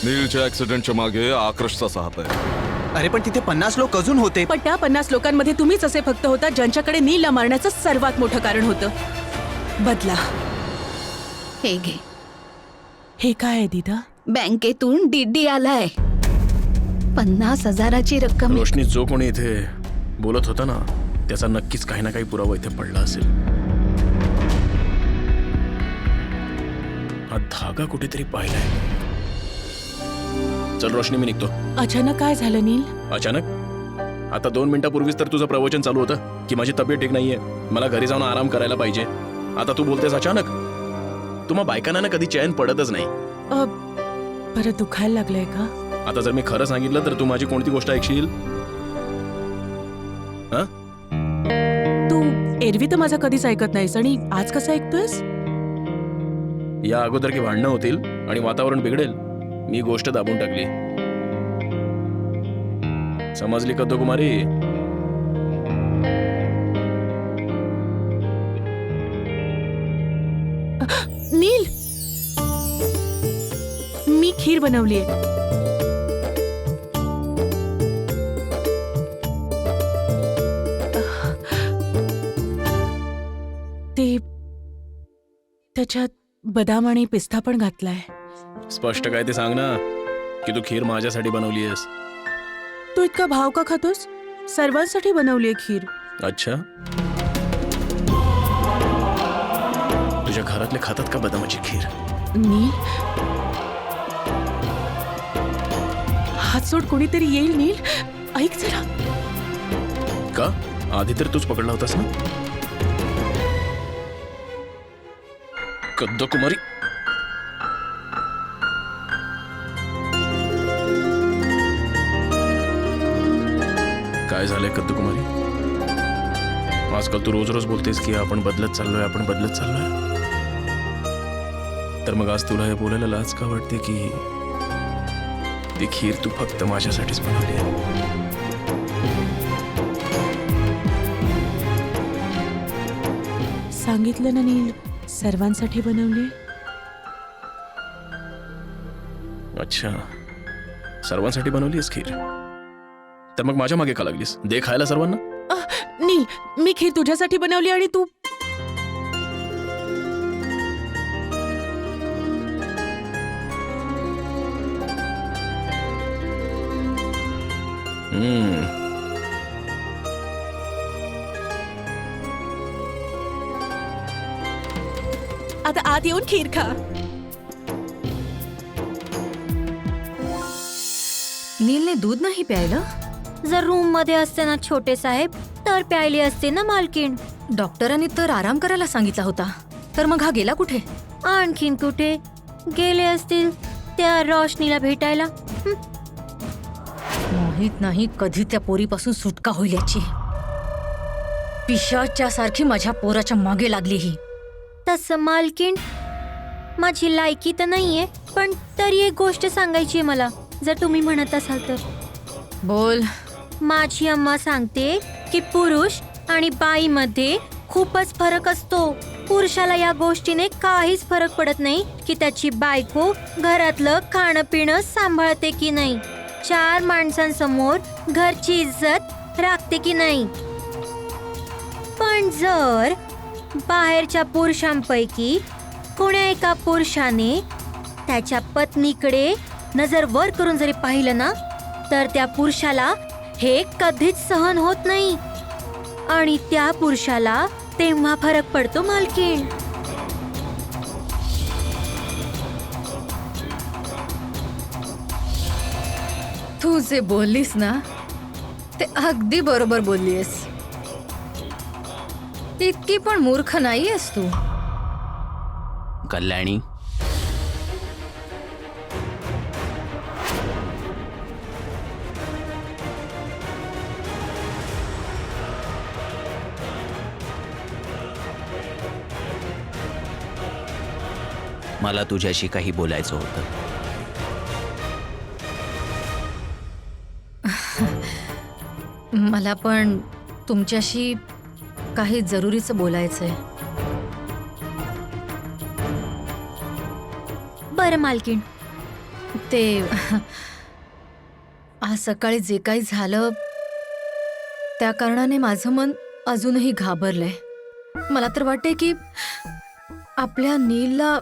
नीलच्या ऍक्सिडेंटच्या मागे आकृषचा साथ आहे. अरे पण तिथे 50 लोक अजून होते. पण त्या 50 लोकांमध्ये तुम्हीच असे फक्त होता ज्यांच्याकडे नीलला मारण्याचं सर्वात मोठं कारण होतं. बदला. हे घे. हे काय आहे दीदा? बँकेतून डीडी आलाय. 50,000ची रक्कम. रोशनी जो कोणी इथे बोलत होता ना त्याचा नक्कीच काही ना काही पुरावा इथे पडला असेल. हा धागा कुठेतरी पाहिलाय. चल रोशनी, मी निघतो. अचानक काय झालं नील? अचानक? आता 2 मिनिटापूर्वीच तर तुझं प्रवचन चालू होतं की माझी तब्येत ठीक नाहीये, मला घरी जाऊन आराम करायला पाहिजे. आता तू बोलतेस अचानक? तुम्हा बायकांना ना कधी चैन पडतच नाही. बरं दुखायला लागलंय का? आता जर मी खरं सांगितलं तर तू माझी कोणती गोष्ट ऐकशील? तू एरवी तर माझा कधीच ऐकत नाहीस आणि आज कसं ऐकतोयस? या अगोदर की भांडणं होतील आणि वातावरण बिघडेल, मी गोष्ट दाबून टाकली. समजली कद्दू कुमारी? नील, मी खीर बनवलीये. त्याच्यात बदाम आणि पिस्ता पण घातलाय. स्पष्ट काय ते सांग ना की तू खीर माझ्यासाठी बनवली आहेस. तू इतका भाव का खातोस? सर्वांसाठी बनवलीये खीर. अच्छा, तुझ्या घरातले खातात का बदामाची खीर? नील, हात सोड, कोणीतरी येईल. नील ऐक जरा. का? आधी तर तूच पकडला होतास ना? कद्दू कुमारी, काय झालंय कद्दू कुमारी? आजकाल तू रोज रोज बोलतेस की आपण बदलत चाललोय, आपण बदलत चाललोय. तर मग आज तुला हे बोलायला लाज का वाटते की ती खीर तू फक्त माझ्यासाठीच बनवली आहे? सांगितलं ना नील, सर्वांसाठी बनवली. अच्छा, सर्वांसाठी बनवलीस खीर? तर मग माझ्या मागे का लागलीस? दे खायला सर्वांना. नील, मी खीर तुझ्यासाठी बनवली आणि तू. आता आत येऊन खीर खा. नीलने दूध नाही प्यायलं. जर रूम मध्ये असते ना छोटे साहेब तर प्यायले असते ना मालकीण. डॉक्टरांनी तर आराम करायला सांगितला होता. तर मग हा गेला कुठे? आणखीन कुठे गेले असतील त्या रोशनीला भेटायला. माहित नाही कधी त्या पोरीपासून सुटका होईल याची. पिशाच्या सारखी माझ्या पोराच्या मागे लागली ही. तसं मालकीण, माझी लायकी तर नाहीये पण तरी एक गोष्ट सांगायची आहे मला, जर तुम्ही म्हणत असाल तर. बोल. माझी अम्मा सांगते की पुरुष आणि बाईमध्ये खूपच फरक असतो. पुरुषाला या गोष्टीने काहीच फरक पडत नाही की त्याची बायको घरातलं खाणं पिणं सांभाळते की नाही, 4 माणसांसमोर घरची इज्जत राखते की नाही. पण जर बाहेरच्या पुरुषांपैकी कोण्या एका पुरुषाने त्याच्या पत्नीकडे नजर वर करून जरी पाहिलं ना तर त्या पुरुषाला हे कधीच सहन होत नाही आणि त्या पुरुषाला तेव्हा फरक पडतो मालकीण. तू जे बोललीस ना ते अगदी बरोबर बोललीस. इतकी पण मूर्ख नाहीयेस तू. कल्याणी, मला तुझ्याशी काही बोलायचं होतं. मला पण तुमच्याशी काही जरुरीचं बोलायचंय. बरं मालकीण. ते आज सकाळी जे काही झालं त्या कारणाने माझं मन अजूनही घाबरलंय. मला तर वाटतंय की आपल्या नीलला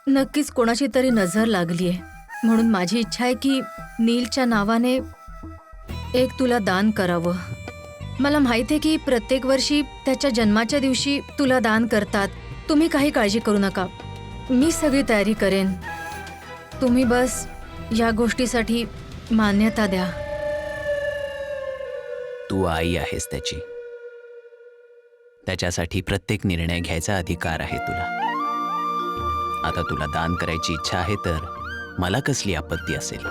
नक्कीच कोणाची तरी नजर लागलीये. म्हणून माझी इच्छा आहे की नीलच्या नावाने एक तुला दान करावं. मला माहित आहे की प्रत्येक वर्षी त्याच्या जन्माच्या दिवशी तुला दान करतात. तुम्ही काही काळजी करू नका, मी सगळी तयारी करेन. तुम्ही बस या गोष्टीसाठी मान्यता द्या. तू आई आहेस त्याची. त्याच्यासाठी प्रत्येक निर्णय घ्यायचा अधिकार आहे तुला. आता तुला दान करायची इच्छा आहे तर मला कसली आपत्ती असेल?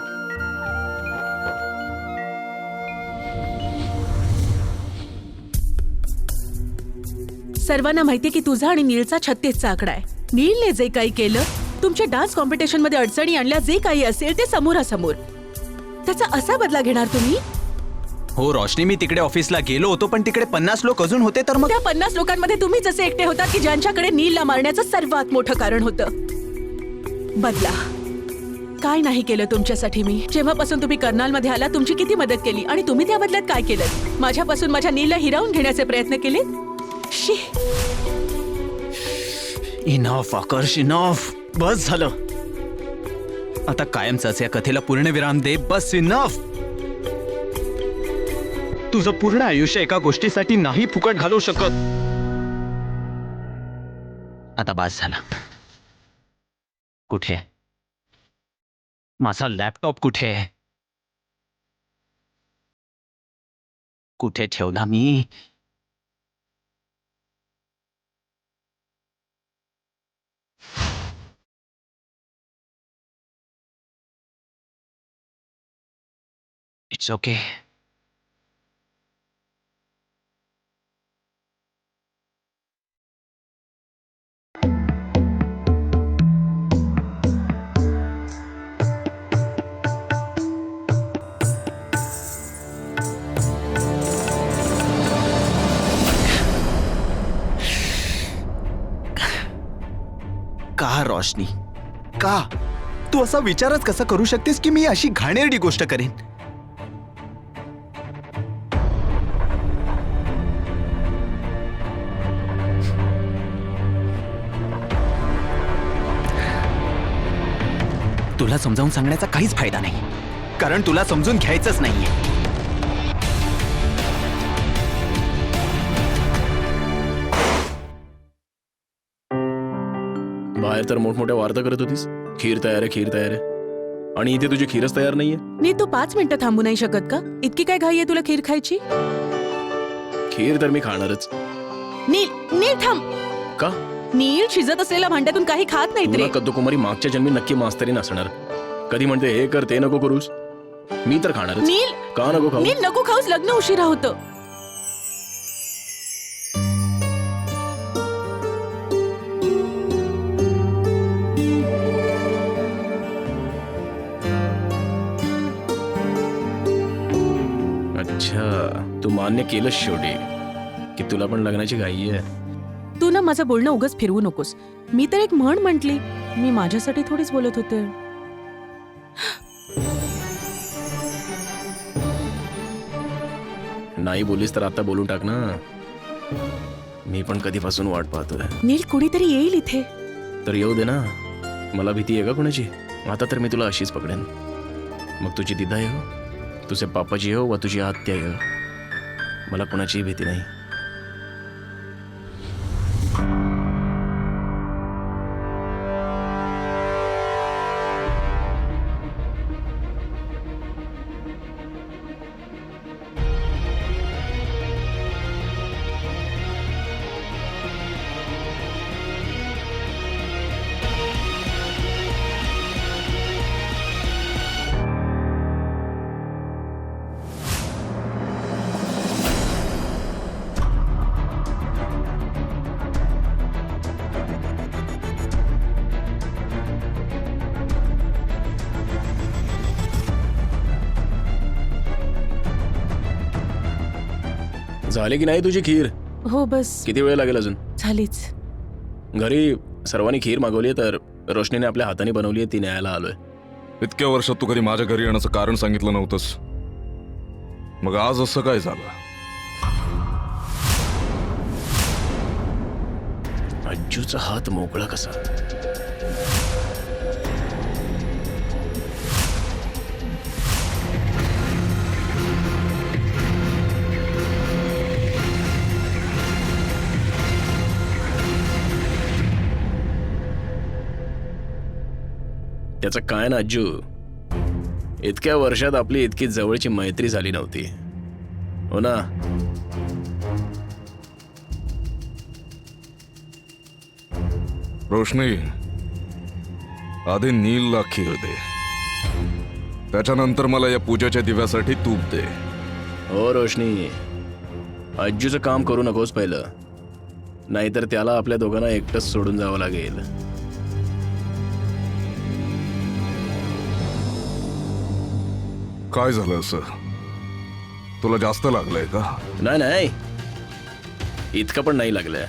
सर्वांना माहितीये की तुझा आणि नीलचा 36चा आकडा आहे. नीलने जे काही केलं, तुमच्या डान्स कॉम्पिटिशन मध्ये अडचणी आणल्या, जे काही असेल ते समोरासमोर, त्याचा असा बदला घेणार तुम्ही? हो रोशनी, मी तिकडे ऑफिसला गेलो होतो पण तिकडे 50 लोक अजून होते तर मग त्या 50 लोकांमध्ये तुम्ही जसे एकटे होता की ज्यांच्याकडे नीलला मारण्याचं सर्वात मोठं कारण होतं. बदला काय नाही केलं तुमच्यासाठी मी. जेव्हापासून तुम्ही कर्नालमध्ये आला तुमची किती मदत केली आणि तुम्ही त्या बदल्यात काय केलं? माझ्यापासून माझ्या नीलला हिरावून घेण्याचे प्रयत्न केले. शी. Enough आकर्ष, enough. बस झालं आता. कायमचाच या कथेला पूर्ण विराम दे. बस, इनफ. तुझं पूर्ण आयुष्य एका गोष्टीसाठी नाही फुकट घालवू शकत. आता बस झाला. कुठे आहे माझा लॅपटॉप? कुठे आहे? कुठे ठेवला मी? It's okay. का रोशनी, का तू असा विचारच कसा करू शकतेस की मी अशी घाणेरडी गोष्ट करेन? तुला समजावून सांगण्याचा काहीच फायदा नाही, कारण तुला समजून घ्यायचंच नाहीये. बाहेर तर मोठमोठ्या वार्ता करत होतीस, खीर तयार आहे, खीर तयार आहे, आणि इथे तुझी खीरच तयार नाहीये. नी तू 5 मिनिटं थांबू नाही शकत का? इतकी काय घाई आहे तुला खीर खायची? खीर तर मी खाणारच. नील, नील थांब. का? नील शिजत असलेल्या भांड्यातून काही खात नाही तुला रे. कद्दुकुमारी मागच्या जन्मी नक्की मास्तरीन असणार. कधी म्हणते हे कर ते नको करूस, मी तर खाणारच. नील, का नको खाऊ? नील नको खाऊस, लग्न उशिरा होतं. अच्छा, तू मान्य केलंस शेवटी की तुला पण लग्नाची घाई आहे. तू ना माझं बोलणं उगाच फिरवू नकोस. मी तर एक म्हण म्हटली, मी माझ्यासाठी थोडीच बोलत होते. नाही बोलीस तर आता बोलून टाक ना. मी पण कधीपासून वाट पाहतोय. नील, कुणीतरी येईल इथे. तर येऊ दे ना. मला भीती आहे का कोणाची? आता तर मी तुला अशीच पकडेन. मग तुझी दिदा येऊ, तुझे पापाजी येऊ वा तुझी आत्या येऊ, मला कोणाचीही भीती नाही. झाली की नाही तुझी खीर? हो बस किती वेळ लागेल अजून? झालीच. घरी सर्वांनी खीर मागवली तर रोशनीने आपल्या हाताने बनवली आहे, ती न्यायला आलोय. इतक्या वर्षात तू कधी माझ्या घरी येण्याचं कारण सांगितलं नव्हतंस, मग आज असं काय झालं? अंजूचा हात मोकळा कसा? त्याचं काय ना अज्जू, इतक्या वर्षात आपली इतकी जवळची मैत्री झाली नव्हती, हो ना? रोशनी, आधी नीलला खीर दे, त्याच्यानंतर मला या पूजेच्या दिव्यासाठी तूप दे. हो रोशनी, अज्जूचं काम करू नकोस पहिलं, नाहीतर त्याला आपल्या दोघांना एकटंच सोडून जावं लागेल. काय झालं असं? तुला जास्त लागलंय का? नाही नाही, इतकं पण नाही लागलंय,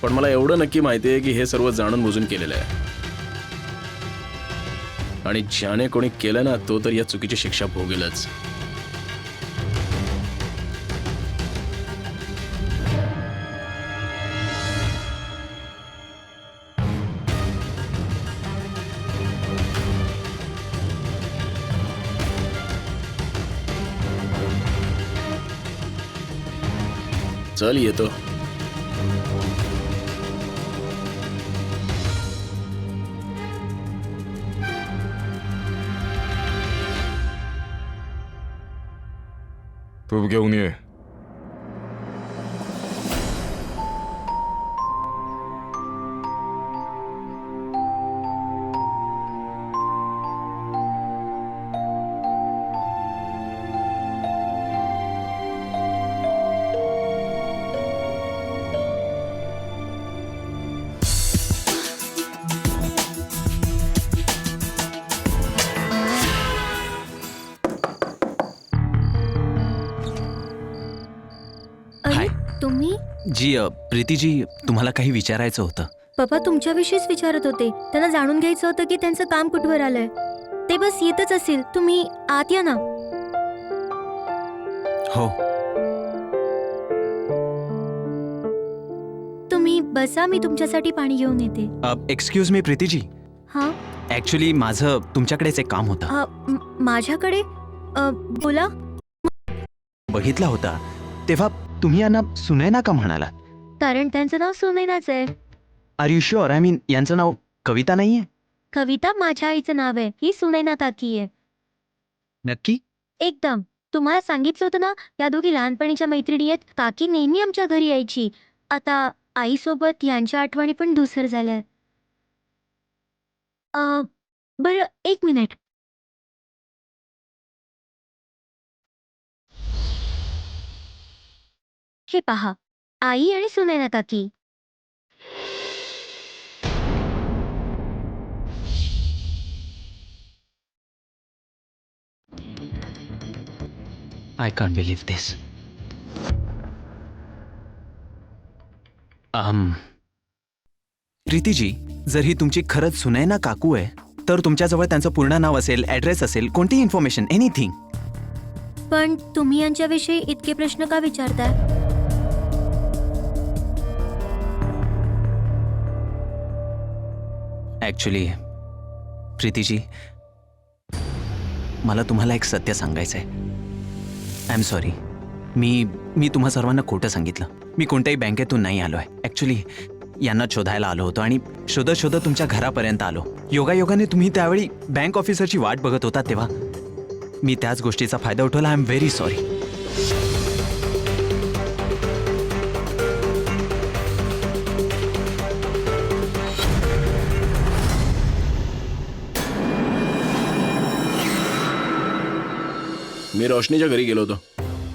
पण मला एवढं नक्की माहिती आहे की हे सर्व जाणून बुजून केलेलं आहे, आणि ज्याने कोणी केलं ना तो तर या चुकीची शिक्षा भोगेलच. चल येतो. तूप घेऊन ये. हाय. तुम्ही? जी प्रीतीजी, तुम्हाला काही विचारायचं होतं. पप्पा तुमच्याविषयीच विचारत होते. त्यांना जाणून घ्यायचं होतं की त्यांचं काम कुठवर आलंय. ते बस येतच असेल. तुम्ही आत या ना. हो. तुम्ही बसा, मी तुमच्यासाठी पाणी घेऊन येते. एक्सक्यूज मी प्रीतीजी, हा? ॲक्च्युली माझं तुमच्याकडेच एक काम होतं. माझ्याकडे? बोला. बघितला होता तेव्हा तुम्ही यांना सुनैना का म्हणाला? कारण त्यांचं नाव सुनैनाच आहे. Are you sure? I mean, यांचं नाव कविता नाहीये? कविता माझ्या आईचं नाव आहे. ही सुनैना काकी आहे. नक्की? एकदम. तुम्हाला सांगितलं होतं ना, या दोघी लहानपणीच्या मैत्रिणी आहेत. काकी नेहमी आमच्या घरी यायची. आता आईसोबत यांच्या आठवणी पण धुसर झाल्या. बरं, एक मिनिट. हे पहा, आई आणि सुनैना काकी. आय कांट बिलीव्ह दिस. प्रीतीजी, जर ही तुमची खरंच सुनैना काकू आहे तर तुमच्याजवळ त्यांचं पूर्ण नाव असेल, ॲड्रेस असेल, कोणतीही इन्फॉर्मेशन, एनिथिंग. पण तुम्ही यांच्याविषयी इतके प्रश्न का विचारताय? ॲक्च्युली प्रीतीजी, मला तुम्हाला एक सत्य सांगायचं आहे. I am sorry. मी तुम्हा सर्वांना खोटं सांगितलं. मी कोणत्याही बँकेतून नाही आलो आहे. ॲक्च्युली यांना शोधायला आलो होतो आणि शोधत शोधत तुमच्या घरापर्यंत आलो. योगायोगाने तुम्ही त्यावेळी बँक ऑफिसरची वाट बघत होता तेव्हा मी त्याच गोष्टीचा फायदा उठवला. I am very sorry. मी रोशनीच्या घरी गेलो होतो.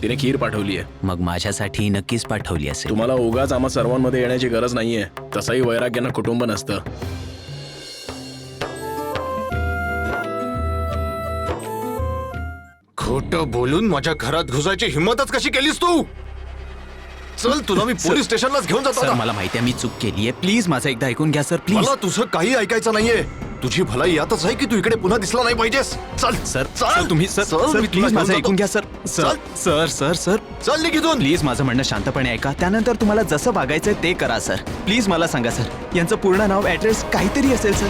तिने खीर पाठवली आहे. मग माझ्यासाठी नक्कीच पाठवली असेल. तुम्हाला उगाच आम्हा सर्वांमध्ये येण्याची गरज नाहीये. तसंही वैराग्यांना कुटुंब नसतं. खोटं बोलून माझ्या घरात घुसायची हिंमतच कशी केलीस तू? चल तुला मी पोलीस स्टेशनलाच घेऊन जातो सर आता. मला माहिती आहे मी चूक केली आहे. प्लीज माझं एकदा ऐकून घ्या सर, प्लीज. मला तुझं काही ऐकायचं नाहीये. तुझी भलाई यातच आहे की तू इकडे पुन्हा दिसला नाही पाहिजेस. चल सर चल सर तुम्ही सर चल, सर मी तुला प्लीज घेऊन माझं जातो. ऐकून घ्या सर. सर चल. सर सर सर चल निघितून. प्लीज माझं म्हणणं शांतपणे ऐका. त्यानंतर तुम्हाला जसं वागायचंय ते करा सर. प्लीज मला सांगा सर, यांचं पूर्ण नाव, ऍड्रेस काहीतरी असेल सर.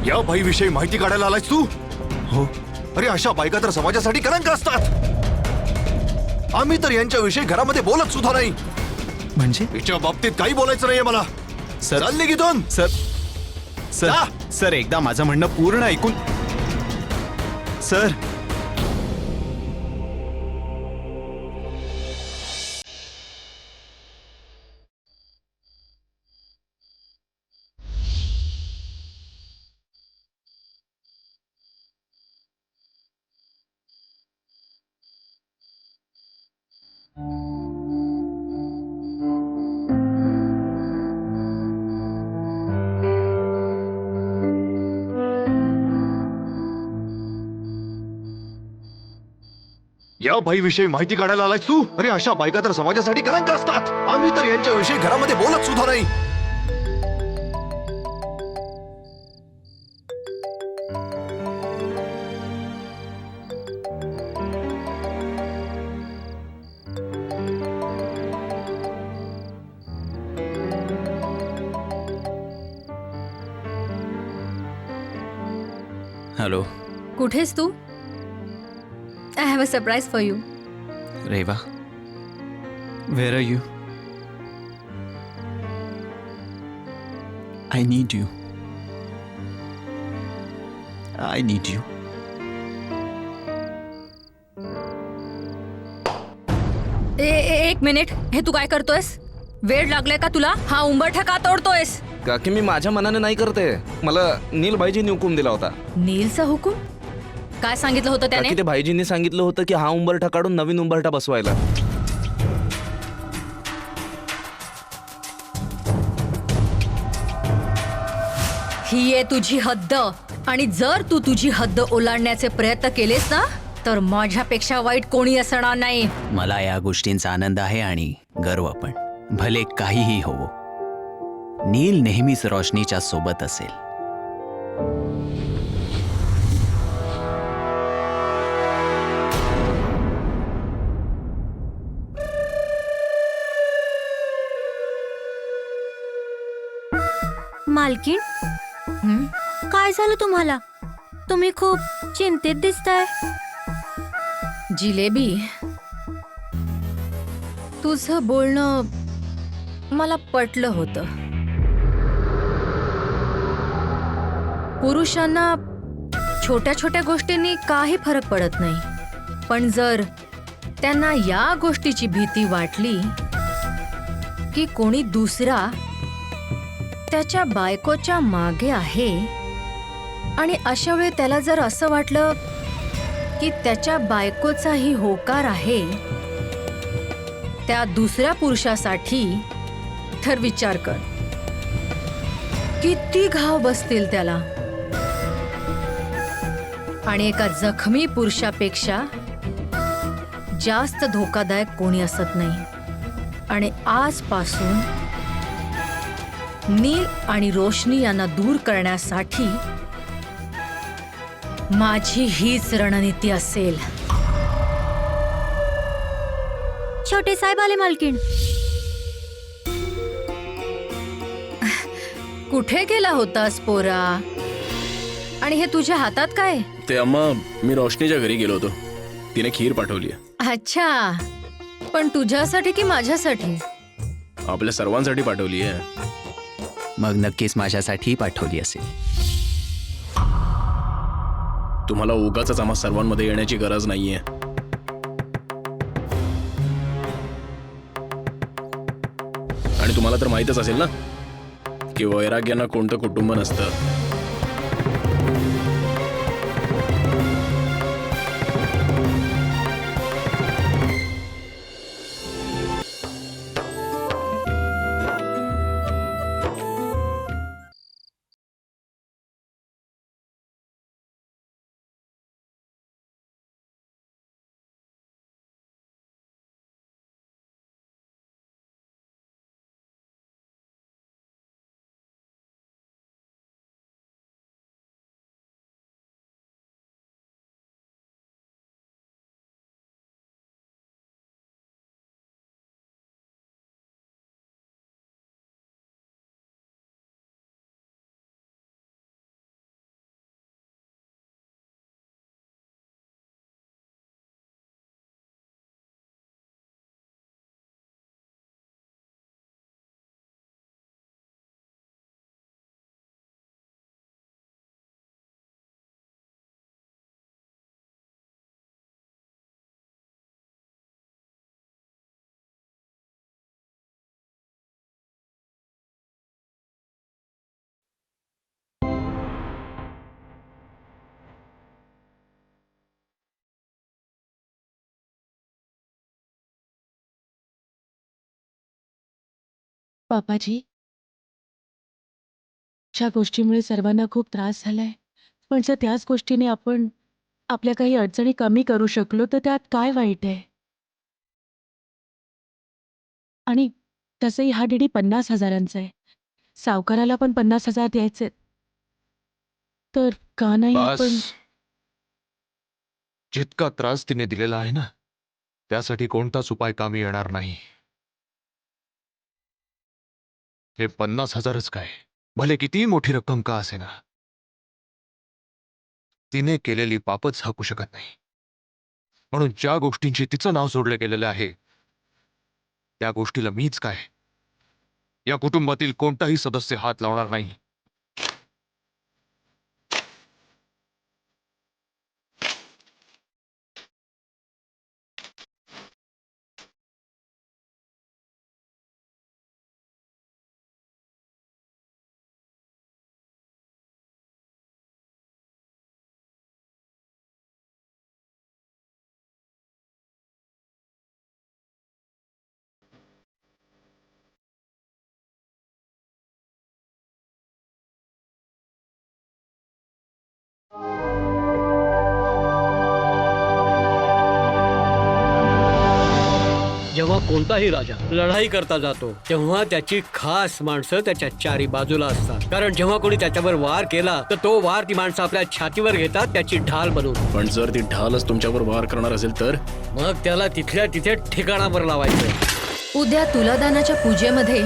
या बाईविषयी माहिती काढायला आलायस तू? हो. अरे अशा बायका तर समाजासाठी कलंक असतात. आम्ही तर यांच्याविषयी घरामध्ये बोलत सुद्धा नाही. म्हणजे हिच्या बाबतीत काही बोलायचं नाहीये मला. सर चल निघितून. सर सर जा. सर एकदा माझं म्हणणं पूर्ण ऐकून. सर या बाईविषयी माहिती काढायला आलायस तू? अरे अशा बायका तर समाजासाठी कलंक असतात. आम्ही तर यांच्याविषयी घरामध्ये बोलत सुद्धा नाही. हॅलो कुठेस तू? I have a surprise for you. Reva, where are you? I need you. I need you. एक मिनिट, हे तू काय करतोयस? वेळ लागलाय का तुला? हा उंबरठा का तोडतोयस? काकी मी माझ्या मनाने नाही करते. मला नील भाईजींनी हुकूम दिला होता. नीलचा हुकूम? काय सांगितलं होतं त्याने? काकी ते भाईजींनी सांगितलं होतं की हा उंबरठा काढून नवीन उंबरठा बसवायला. ही आहे तुझी हद्द, आणि जर तू तुझी हद्द ओलांडण्याचे प्रयत्न केलेस ना, तर माझ्यापेक्षा वाईट कोणी असणार नाही. मला या गोष्टींचा आनंद आहे आणि गर्व पण. भले काहीही होवो, नील नेहमीच रोशनीच्या सोबत असेल. मालकीण, हं? काय झालं तुम्हाला? तुम्ही खूप चिंतेत दिसताय. जिलेबी, तुझं बोलणं मला पटलं होतं. पुरुषांना छोट्या छोट्या गोष्टींनी काही फरक पडत नाही, पण जर त्यांना या गोष्टीची भीती वाटली की कोणी दुसरा त्याच्या बायकोच्या मागे आहे, आणि अशा वेळी त्याला जर असं वाटलं की त्याच्या बायकोचाही होकार आहे त्या दुसऱ्या पुरुषासाठी, तर विचार कर किती घाव बसतील त्याला. आणि एका जखमी पुरुषापेक्षा जास्त धोकादायक कोणी असत नाही. आणि आजपासून नील आणि रोशनी यांना दूर करण्यासाठी माझी हीच रणनीती असेल. छोटे साहेब आले मालकीण. कुठे गेला होतास पोरा? आणि हे तुझ्या हातात काय? ते अम्मा, मी रोशनीच्या घरी गेलो होतो. तिने खीर पाठवली आहे. अच्छा, पण तुझ्यासाठी की माझ्यासाठी? आपल्या सर्वांसाठी पाठवली आहे. मग नक्कीच माझ्यासाठी पाठवली असेल. तुम्हाला उगाच आम्हा सर्वांमध्ये येण्याची गरज नाहीये. आणि तुम्हाला तर माहीतच असेल ना की वैराग्यानं कोणतं कुटुंब नसतं. पापाजी, ज्या गोष्टीमुळे सर्वांना खूप त्रास झालाय, पण जर त्याच गोष्टीने आपण आपल्या काही अडचणी कमी करू शकलो तर त्यात काय वाईट आहे? आणि तसंही हा डीडी 50,000चा आहे. सावकाराला पण 50,000 द्यायचे, तर का नाही आपण? बस. जितका त्रास तिने दिलेला आहे ना, त्यासाठी कोणताच उपाय कामी येणार नाही. हे 50,000च काय, भले कितीही मोठी रक्कम का असेना, तिने केलेली पापच झाकू शकत नाही. म्हणून ज्या गोष्टींची तिचं नाव जोडलं गेलेलं आहे, त्या गोष्टीला मीच काय, या कुटुंबातील कोणताही सदस्य हात लावणार नाही. जेव्हा कोणताही राजा लढाई करता जातो तेव्हा त्याची खास माणसं त्याच्या चारी बाजूला असतात, कारण जेव्हा कोणी त्याच्यावर वार केला तर तो वार ती माणसं आपल्या छातीवर घेतात त्याची ढाल बनवून. पण जर ती ढालच तुमच्यावर वार करणार असेल तर मग त्याला तिथल्या तिथे ठिकाणावर लावायचं. उद्या तुलादानाच्या पूजेमध्ये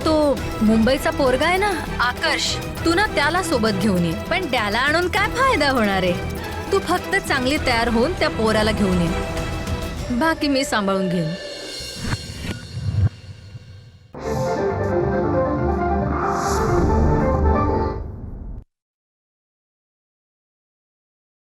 तो मुंबईचा पोरगा आहे ना आकर्ष, तू ना त्याला सोबत घेऊन ये. पण त्याला आणून काय फायदा होणार आहे? तू फक्त चांगली तयार होऊन त्या पोराला घेऊन ये, बाकी मी सांभाळून घेईन.